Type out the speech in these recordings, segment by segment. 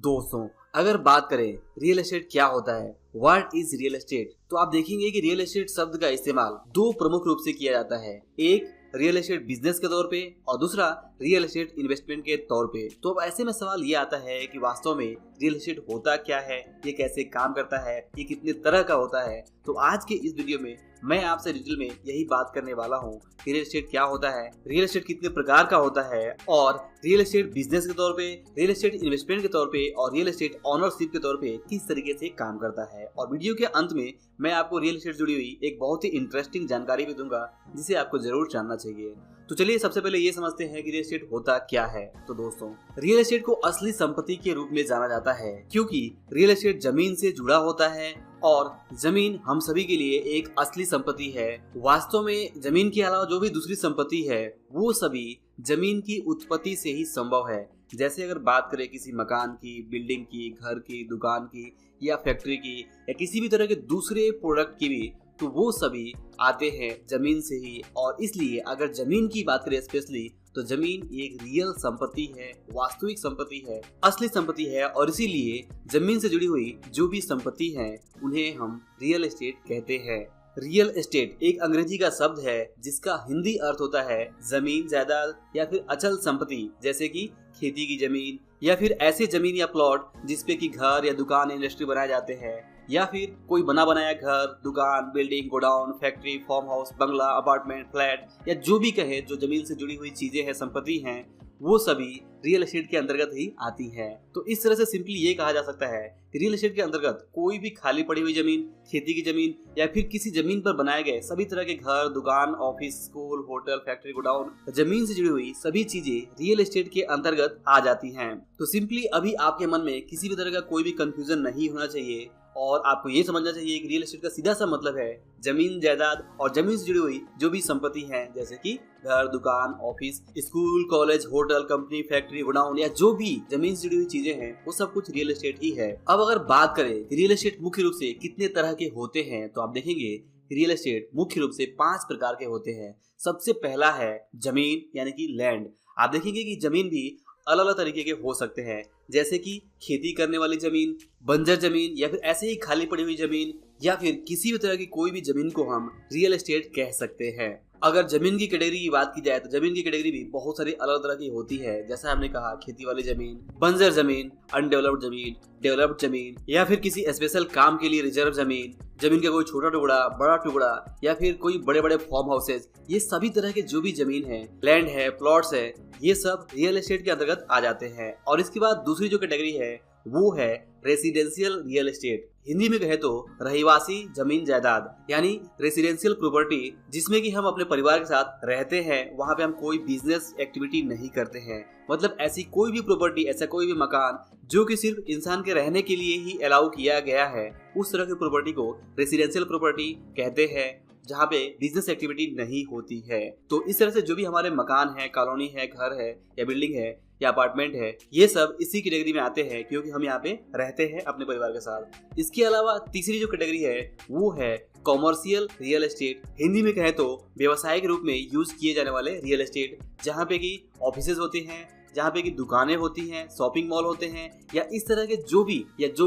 दोस्तों, अगर बात करें रियल एस्टेट क्या होता है, व्हाट इज रियल एस्टेट, तो आप देखेंगे कि रियल एस्टेट शब्द का इस्तेमाल दो प्रमुख रूप से किया जाता है। एक रियल एस्टेट बिजनेस के तौर पे और दूसरा रियल एस्टेट इन्वेस्टमेंट के तौर पे। तो अब ऐसे में सवाल ये आता है कि वास्तव में रियल एस्टेट होता क्या है, ये कैसे काम करता है, ये कितने तरह का होता है। तो आज के इस वीडियो में मैं आपसे डिटेल में यही बात करने वाला हूँ कि रियल एस्टेट क्या होता है, रियल एस्टेट कितने प्रकार का होता है और रियल एस्टेट बिजनेस के तौर पे, रियल एस्टेट इन्वेस्टमेंट के तौर पे और रियल एस्टेट ओनरशिप के तौर पे किस तरीके से काम करता है। और वीडियो के अंत में मैं आपको रियल एस्टेट जुड़ी हुई एक बहुत ही इंटरेस्टिंग जानकारी भी दूंगा जिसे आपको जरूर जानना चाहिए। तो चलिए सबसे पहले ये समझते हैं कि रियल एस्टेट होता क्या है। तो दोस्तों, रियल एस्टेट को असली संपत्ति के रूप में जाना जाता है क्योंकि रियल एस्टेट जमीन से जुड़ा होता है और जमीन हम सभी के लिए एक असली संपत्ति है। वास्तव में जमीन के अलावा जो भी दूसरी संपत्ति है वो सभी जमीन की उत्पत्ति से ही संभव है। जैसे अगर बात करें किसी मकान की, बिल्डिंग की, घर की, दुकान की या फैक्ट्री की या किसी भी तरह के दूसरे प्रोडक्ट की भी, तो वो सभी आते हैं जमीन से ही। और इसलिए अगर जमीन की बात करें स्पेशली, तो जमीन एक रियल संपत्ति है, वास्तविक संपत्ति है, असली संपत्ति है। और इसीलिए जमीन से जुड़ी हुई जो भी संपत्ति है उन्हें हम रियल एस्टेट कहते हैं। रियल एस्टेट एक अंग्रेजी का शब्द है जिसका हिंदी अर्थ होता है जमीन, जायदाद या फिर अचल संपत्ति, जैसे कि खेती की जमीन या फिर ऐसे जमीन या प्लॉट जिसपे की घर या दुकान, इंडस्ट्री बनाए जाते हैं, या फिर कोई बना बनाया घर, दुकान, building, godown, factory, farm house, बंगला, अपार्टमेंट, फ्लैट या जो भी कहे जो जमीन से जुड़ी हुई चीजें हैं, संपत्ति हैं, वो सभी रियल एस्टेट के अंतर्गत ही आती हैं। तो इस तरह से सिंपली ये कहा जा सकता है कि रियल एस्टेट के अंतर्गत कोई भी खाली पड़ी हुई जमीन, खेती की जमीन या फिर किसी जमीन पर बनाए गए सभी तरह के घर, दुकान, office, school, hotel, factory, godown, जमीन से जुड़ी हुई सभी चीजें रियल एस्टेट के अंतर्गत आ जाती हैं। तो सिंपली अभी आपके मन में किसी भी तरह का कोई भी कंफ्यूजन नहीं होना चाहिए और आपको ये समझना चाहिए कि रियल एस्टेट का सीधा सा मतलब है जमीन, जायदाद और जमीन से जुड़ी हुई जो भी संपत्ति है, जैसे कि घर, दुकान, office, school, college, hotel, company, factory, godown या जो भी जमीन से जुड़ी हुई चीजें हैं वो सब कुछ रियल एस्टेट ही है। अब अगर बात करें रियल एस्टेट मुख्य रूप से कितने तरह के होते हैं, तो आप देखेंगे रियल एस्टेट मुख्य रूप से 5 प्रकार के होते हैं। सबसे पहला है जमीन यानी कि लैंड। आप देखेंगे कि जमीन भी अलग अलग तरीके के हो सकते हैं, जैसे कि खेती करने वाली जमीन, बंजर जमीन या फिर ऐसे ही खाली पड़ी हुई जमीन या फिर किसी भी तरह की कोई भी जमीन को हम रियल एस्टेट कह सकते हैं। अगर जमीन की कैटेगरी की बात की जाए तो जमीन की कैटेगरी भी बहुत सारी अलग तरह की होती है। जैसा हमने कहा, खेती वाली जमीन, बंजर जमीन, अनडेवलप्ड जमीन, डेवलप्ड जमीन या फिर किसी स्पेशल काम के लिए रिजर्व जमीन, जमीन का कोई छोटा टुकड़ा, बड़ा टुकड़ा या फिर कोई बड़े बड़े फार्म हाउसेस, ये सभी तरह के जो भी जमीन है, लैंड है, प्लॉट्स है, ये सब रियल एस्टेट के अंतर्गत आ जाते हैं। और इसके बाद दूसरी जो कैटेगरी है वो है रेसिडेंशियल रियल एस्टेट। हिंदी में कहे तो रहिवासी जमीन जायदाद यानी रेसिडेंशियल प्रॉपर्टी, जिसमें कि हम अपने परिवार के साथ रहते हैं, वहां पे हम कोई बिजनेस एक्टिविटी नहीं करते हैं। मतलब ऐसी कोई भी प्रॉपर्टी, ऐसा कोई भी मकान जो कि सिर्फ इंसान के रहने के लिए ही अलाउ किया गया है, उस तरह की प्रॉपर्टी को रेसिडेंशियल प्रॉपर्टी कहते हैं, जहाँ पे बिजनेस एक्टिविटी नहीं होती है। तो इस तरह से जो भी हमारे मकान है, कॉलोनी है, घर है या बिल्डिंग है या अपार्टमेंट है, ये सब इसी कैटेगरी में आते हैं क्योंकि हम यहाँ पे रहते हैं अपने परिवार के साथ। इसके अलावा तीसरी जो कैटेगरी है वो है कॉमर्शियल रियल एस्टेट। हिंदी में कहे तो व्यवसायिक रूप में यूज किए जाने वाले रियल एस्टेट, जहाँ पे की ऑफिसेज होते हैं, जहाँ पे की दुकानें होती हैं, शॉपिंग मॉल होते हैं या इस तरह के जो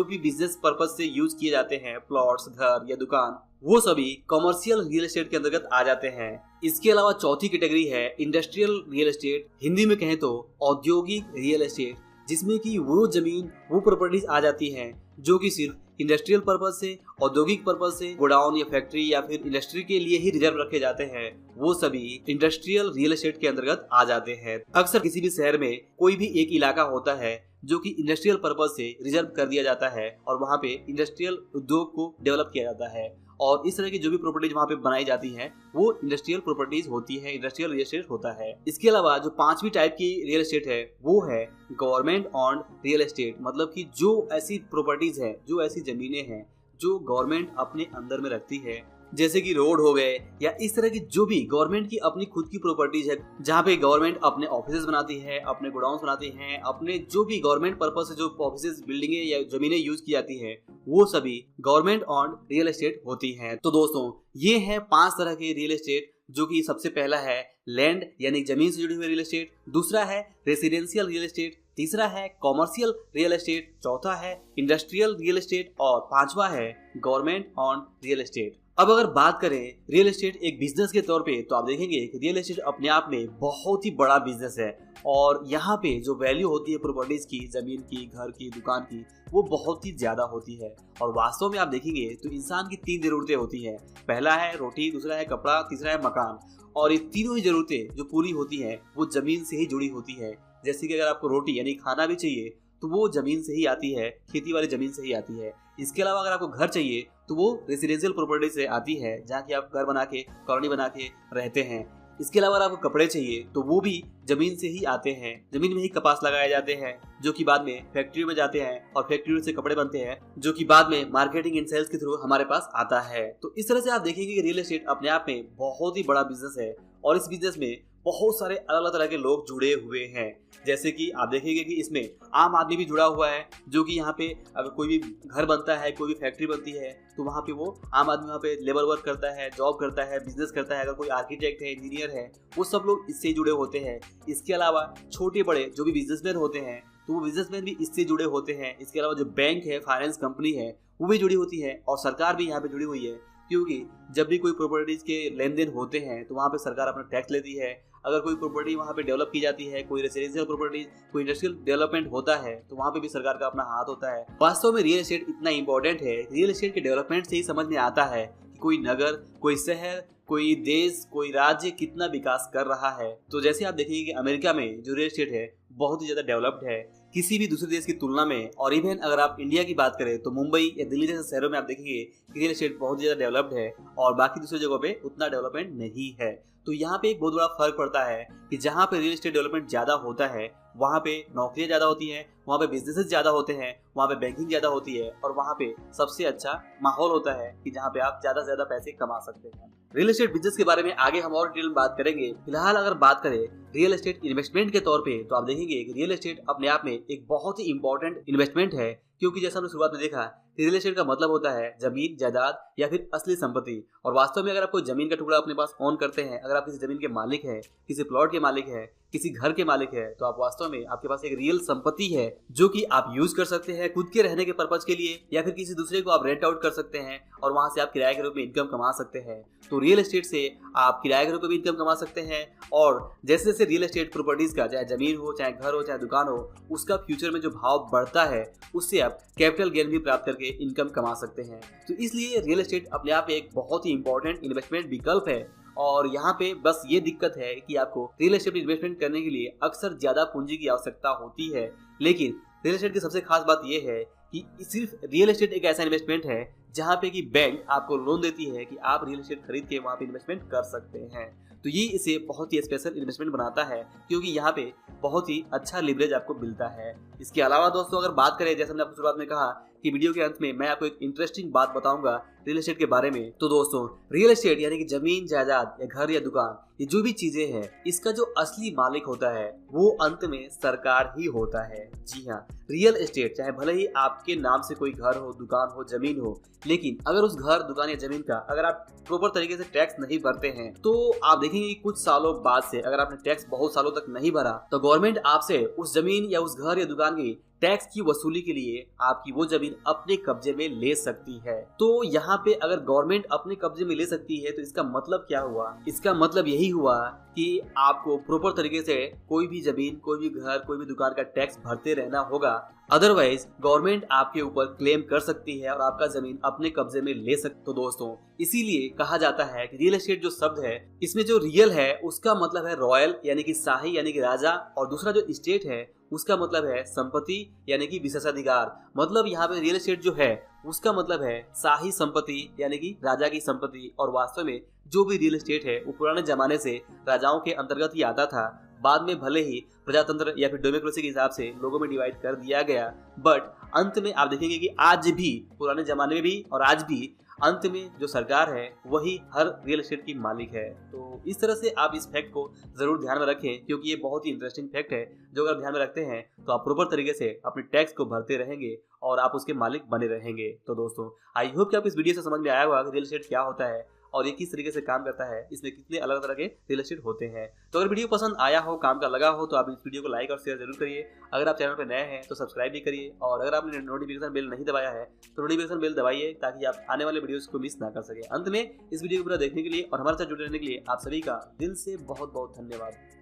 भी बिजनेस पर्पज से यूज किए जाते हैं, प्लॉट्स, घर या दुकान, वो सभी कॉमर्शियल रियल एस्टेट के अंतर्गत आ जाते हैं। इसके अलावा चौथी कैटेगरी है इंडस्ट्रियल रियल एस्टेट। हिंदी में कहें तो औद्योगिक रियल एस्टेट, जिसमें कि वो जमीन, वो प्रॉपर्टीज आ जाती हैं जो कि सिर्फ इंडस्ट्रियल पर्पज से, औद्योगिक पर्पज से, गोडाउन या फैक्ट्री या फिर इंडस्ट्री के लिए ही रिजर्व रखे जाते हैं, वो सभी इंडस्ट्रियल रियल एस्टेट के अंतर्गत आ जाते हैं। अक्सर किसी भी शहर में कोई भी एक इलाका होता है जो कि इंडस्ट्रियल पर्पज से रिजर्व कर दिया जाता है और वहाँ पे इंडस्ट्रियल उद्योग को डेवलप किया जाता है और इस तरह की जो भी प्रॉपर्टीज वहाँ पे बनाई जाती हैं वो इंडस्ट्रियल प्रॉपर्टीज होती है, इंडस्ट्रियल रियल एस्टेट होता है। इसके अलावा जो 5वीं टाइप की रियल एस्टेट है वो है गवर्नमेंट ऑन्ड रियल एस्टेट। मतलब कि जो ऐसी प्रॉपर्टीज है, जो ऐसी जमीनें हैं जो गवर्नमेंट अपने अंदर में रखती है, जैसे कि रोड हो गए या इस तरह की जो भी गवर्नमेंट की अपनी खुद की प्रॉपर्टीज है, जहाँ पे गवर्नमेंट अपने ऑफिसेज बनाती है, अपने गोडाउन बनाती है, अपने जो भी गवर्नमेंट पर्पस से जो ऑफिसेज, बिल्डिंगे या जमीनें यूज की जाती है, वो सभी गवर्नमेंट ऑन रियल एस्टेट होती हैं। तो दोस्तों, ये है 5 तरह के रियल एस्टेट, जो कि सबसे पहला है लैंड यानी जमीन से जुड़ी हुई रियल एस्टेट, दूसरा है रेसिडेंशियल रियल एस्टेट, तीसरा है कॉमर्शियल रियल एस्टेट, चौथा है इंडस्ट्रियल रियल एस्टेट और पांचवा है गवर्नमेंट ऑन रियल एस्टेट। अब अगर बात करें रियल एस्टेट एक बिजनेस के तौर पे, तो आप देखेंगे कि रियल एस्टेट अपने आप में बहुत ही बड़ा बिजनेस है और यहाँ पे जो वैल्यू होती है प्रॉपर्टीज की, जमीन की, घर की, दुकान की, वो बहुत ही ज्यादा होती है। और वास्तव में आप देखेंगे तो इंसान की 3 जरूरतें होती हैं। पहला है रोटी, दूसरा है कपड़ा, तीसरा है मकान। और ये तीनों ही जरूरतें जो पूरी होती हैं वो जमीन से ही जुड़ी होती है। जैसे कि अगर आपको रोटी यानी खाना भी चाहिए तो वो जमीन से ही आती है, खेती वाली जमीन से ही आती है। इसके अलावा अगर आपको घर चाहिए तो वो रेसिडेंशियल प्रॉपर्टी से आती है, जहाँ की आप घर बना के, कॉलोनी बना के रहते हैं। इसके अलावा अगर आपको कपड़े चाहिए तो वो भी जमीन से ही आते हैं। जमीन में ही कपास लगाए जाते हैं जो कि बाद में फैक्ट्री में जाते हैं और फैक्ट्री से कपड़े बनते हैं जो कि बाद में मार्केटिंग एंड सेल्स के थ्रू हमारे पास आता है। तो इस तरह से आप देखेंगे कि रियल एस्टेट अपने आप में बहुत ही बड़ा बिजनेस है और इस बिजनेस में बहुत सारे अलग अलग तरह के लोग जुड़े हुए हैं। जैसे कि आप देखेंगे कि इसमें आम आदमी भी जुड़ा हुआ है, जो कि यहाँ पे अगर कोई भी घर बनता है, कोई भी फैक्ट्री बनती है तो वहाँ पे वो आम आदमी वहाँ पे लेबर वर्क करता है, जॉब करता है, बिजनेस करता है। अगर कोई आर्किटेक्ट है, इंजीनियर है, वो सब लोग इससे जुड़े होते हैं। इसके अलावा छोटे बड़े जो भी बिजनेसमैन होते हैं तो वो बिजनेसमैन भी इससे जुड़े होते हैं। इसके अलावा जो बैंक है, फाइनेंस कंपनी है, वो भी जुड़ी होती है और सरकार भी यहाँ पे जुड़ी हुई है, क्योंकि जब भी कोई प्रॉपर्टीज के लेन देन होते हैं तो वहाँ पे सरकार अपना टैक्स लेती है। अगर कोई प्रॉपर्टी वहाँ पे डेवलप की जाती है, कोई रेसिडेंशियल प्रॉपर्टी, कोई इंडस्ट्रियल डेवलपमेंट होता है, तो वहाँ पे भी सरकार का अपना हाथ होता है। वास्तव में रियल एस्टेट इतना इंपॉर्टेंट है, रियल एस्टेट के डेवलपमेंट से ही समझ में आता है कि कोई नगर, कोई शहर, कोई देश, कोई राज्य कितना विकास कर रहा है। तो जैसे आप देखेंगे कि अमेरिका में जो रियल एस्टेट है बहुत ही ज्यादा डेवलप्ड है किसी भी दूसरे देश की तुलना में। और इवन अगर आप इंडिया की बात करें तो मुंबई या दिल्ली जैसे शहरों में आप देखेंगे कि रियल एस्टेट बहुत ज्यादा डेवलप्ड है और बाकी दूसरी जगहों पे उतना डेवलपमेंट नहीं है। तो यहाँ पे एक बहुत बड़ा फर्क पड़ता है कि जहाँ पे रियल एस्टेट डेवलपमेंट ज्यादा होता है वहाँ पे नौकरियां ज्यादा होती हैं, वहाँ पे बिजनेसेस ज्यादा होते हैं, वहाँ पे बैंकिंग ज्यादा होती है और वहाँ पे सबसे अच्छा माहौल होता है कि जहाँ पे आप ज्यादा से ज्यादा पैसे कमा सकते हैं। रियल एस्टेट बिजनेस के बारे में आगे हम और डिटेल में बात करेंगे। फिलहाल अगर बात करें रियल एस्टेट इन्वेस्टमेंट के तौर पे, तो आप देखेंगे कि रियल एस्टेट अपने आप में एक बहुत ही इंपॉर्टेंट इन्वेस्टमेंट है, क्योंकि जैसा हमने शुरुआत में देखा रियल एस्टेट का मतलब होता है जमीन, जायदाद या फिर असली संपत्ति। और वास्तव में अगर आप कोई जमीन का टुकड़ा अपने पास ओन करते हैं, अगर आप किसी जमीन के मालिक हैं, किसी प्लॉट के मालिक हैं, किसी घर के मालिक है, तो आप वास्तव में आपके पास एक रियल संपत्ति है जो कि आप यूज कर सकते हैं खुद के रहने के पर्पज के लिए, या फिर किसी दूसरे को आप रेंट आउट कर सकते हैं और वहां से आप किराए के रूप में इनकम कमा सकते हैं। तो रियल एस्टेट से आप किराए के रूप में भी इनकम कमा सकते हैं और जैसे जैसे रियल एस्टेट प्रॉपर्टीज का, चाहे जमीन हो, चाहे घर हो, चाहे दुकान हो, उसका फ्यूचर में जो भाव बढ़ता है उससे आप कैपिटल गेन भी प्राप्त करके इनकम कमा सकते हैं। तो इसलिए रियल एस्टेट अपने आप एक बहुत ही इंपॉर्टेंट इन्वेस्टमेंट विकल्प है। और यहाँ पे बस ये दिक्कत है कि आपको रियल एस्टेट इन्वेस्टमेंट करने के लिए अक्सर ज्यादा पूंजी की आवश्यकता होती है। लेकिन रियल एस्टेट की सबसे खास बात यह है कि सिर्फ रियल एस्टेट एक ऐसा इन्वेस्टमेंट है जहाँ पे कि बैंक आपको लोन देती है कि आप रियल एस्टेट खरीद के वहाँ पे इन्वेस्टमेंट कर सकते हैं। तो ये इसे बहुत ही स्पेशल इन्वेस्टमेंट बनाता है, क्योंकि यहाँ पे बहुत ही अच्छा लिवरेज आपको मिलता है। इसके अलावा दोस्तों अगर बात करें, जैसे हमने आपको शुरुआत में कहा कि वीडियो के अंत में मैं आपको एक इंटरेस्टिंग बात बताऊंगा रियल एस्टेट के बारे में। तो दोस्तों रियल एस्टेट यानी कि जमीन, जायदाद या घर या दुकान, ये जो भी चीजें हैं, इसका जो असली मालिक होता है वो अंत में सरकार ही होता है। जी हाँ, रियल एस्टेट चाहे भले ही आपके नाम से कोई घर हो, दुकान हो, जमीन हो, लेकिन अगर उस घर, दुकान या जमीन का अगर आप प्रॉपर तरीके से टैक्स नहीं भरते हैं तो आप देखेंगे कि कुछ सालों बाद से, अगर आपने टैक्स बहुत सालों तक नहीं भरा, तो गवर्नमेंट आपसे उस जमीन या उस घर या दुकान की टैक्स की वसूली के लिए आपकी वो जमीन अपने कब्जे में ले सकती है। तो यहाँ पे अगर गवर्नमेंट अपने कब्जे में ले सकती है तो इसका मतलब क्या हुआ? इसका मतलब यही हुआ कि आपको प्रॉपर तरीके से कोई भी जमीन, कोई भी घर, कोई भी दुकान का टैक्स भरते रहना होगा। अदरवाइज गवर्नमेंट आपके ऊपर क्लेम कर सकती है और आपका जमीन अपने कब्जे में ले सकती। तो दोस्तों इसीलिए कहा जाता है कि रियल एस्टेट जो शब्द है, इसमें जो रियल है उसका मतलब है रॉयल यानी कि शाही यानी कि राजा, और दूसरा जो एस्टेट है उसका मतलब है संपत्ति यानी कि विशेषाधिकार। मतलब यहाँ पे रियल एस्टेट जो है उसका मतलब है शाही संपत्ति यानी कि राजा की संपत्ति। और वास्तव में जो भी रियल एस्टेट है वो पुराने जमाने से राजाओं के अंतर्गत ही आता था। बाद में भले ही प्रजातंत्र या फिर डेमोक्रेसी के हिसाब से लोगों में डिवाइड कर दिया गया, बट अंत में आप देखेंगे कि आज भी, पुराने जमाने में भी और आज भी, अंत में जो सरकार है वही हर रियल एस्टेट की मालिक है। तो इस तरह से आप इस फैक्ट को जरूर ध्यान में रखें, क्योंकि ये बहुत ही इंटरेस्टिंग फैक्ट है जो अगर ध्यान में रखते हैं तो आप प्रॉपर तरीके से अपने टैक्स को भरते रहेंगे और आप उसके मालिक बने रहेंगे। तो दोस्तों आई होप कि आपको इस वीडियो से समझ में आया होगा कि रियल एस्टेट क्या होता है और ये किस तरीके से काम करता है, इसमें कितने अलग तरह के रियल एस्टेट होते हैं। तो अगर वीडियो पसंद आया हो, काम का लगा हो, तो आप इस वीडियो को लाइक और शेयर जरूर करिए। अगर आप चैनल पर नए हैं तो सब्सक्राइब भी करिए, और अगर आपने नोटिफिकेशन बेल नहीं दबाया है तो नोटिफिकेशन बेल दबाइए, ताकि आप आने वाले वीडियोस को मिस ना कर सके। अंत में इस वीडियो को पूरा देखने के लिए और हमारे साथ जुड़े रहने के लिए आप सभी का दिल से बहुत बहुत धन्यवाद।